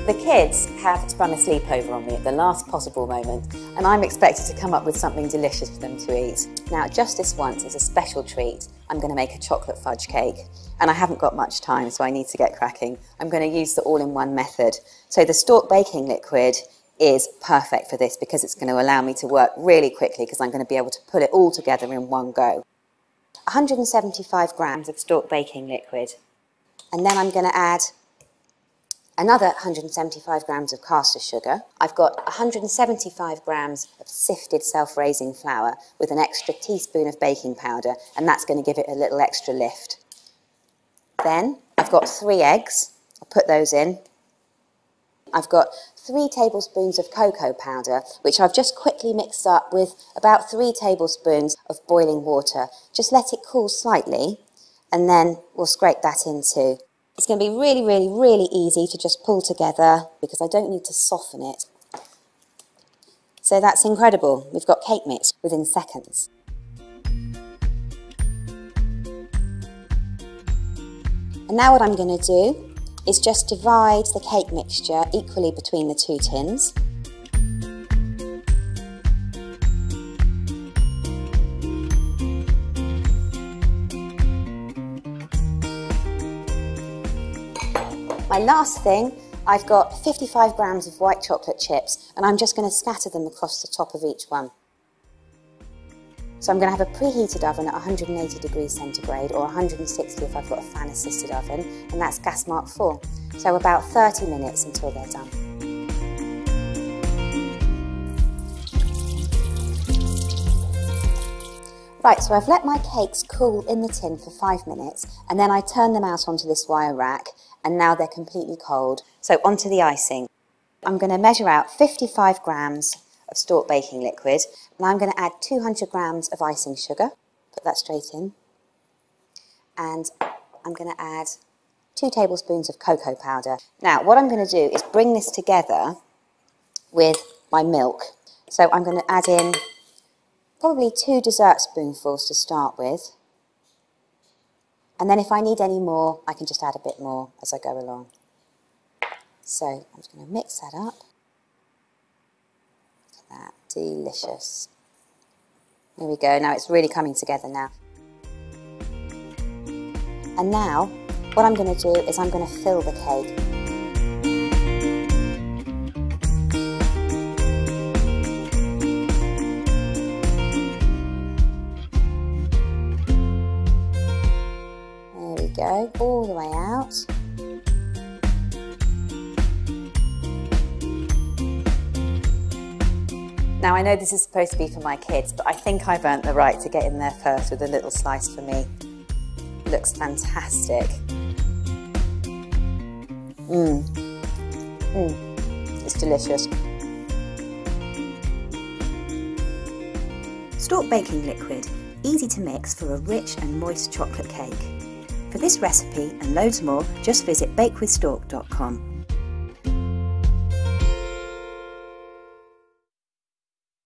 The kids have sprung a sleepover on me at the last possible moment, and I'm expected to come up with something delicious for them to eat. Now, just this once, as a special treat, I'm going to make a chocolate fudge cake. And I haven't got much time, so I need to get cracking. I'm going to use the all-in-one method. So the Stork baking liquid is perfect for this because it's going to allow me to work really quickly because I'm going to be able to put it all together in one go. 175 grams of Stork baking liquid. And then I'm going to add another 175 grams of caster sugar. I've got 175 grams of sifted self-raising flour with an extra teaspoon of baking powder, and that's going to give it a little extra lift. Then I've got 3 eggs. I'll put those in. I've got 3 tablespoons of cocoa powder, which I've just quickly mixed up with about 3 tablespoons of boiling water. Just let it cool slightly, and then we'll scrape that in too. It's going to be really, really, really easy to just pull together because I don't need to soften it. So that's incredible. We've got cake mix within seconds. And now what I'm going to do is just divide the cake mixture equally between the 2 tins. My last thing, I've got 55 grams of white chocolate chips, and I'm just going to scatter them across the top of each one. So I'm going to have a preheated oven at 180 degrees centigrade, or 160 if I've got a fan assisted oven, and that's gas mark 4. So about 30 minutes until they're done. Right, so I've let my cakes cool in the tin for 5 minutes, and then I turn them out onto this wire rack, and now they're completely cold. So onto the icing. I'm going to measure out 55 grams of Stork baking liquid, and I'm going to add 200 grams of icing sugar. Put that straight in. And I'm going to add 2 tablespoons of cocoa powder. Now, what I'm going to do is bring this together with my milk. So I'm going to add in probably 2 dessert spoonfuls to start with. And then if I need any more, I can just add a bit more as I go along. So I'm just going to mix that up. Look at that, delicious. There we go, now it's really coming together now. And now, what I'm going to do is I'm going to fill the cake. Go all the way out. Now I know this is supposed to be for my kids, but I think I've earned the right to get in there first with a little slice for me. Looks fantastic. It's delicious. Stork baking liquid, easy to mix for a rich and moist chocolate cake. For this recipe and loads more, just visit bakewithstork.com.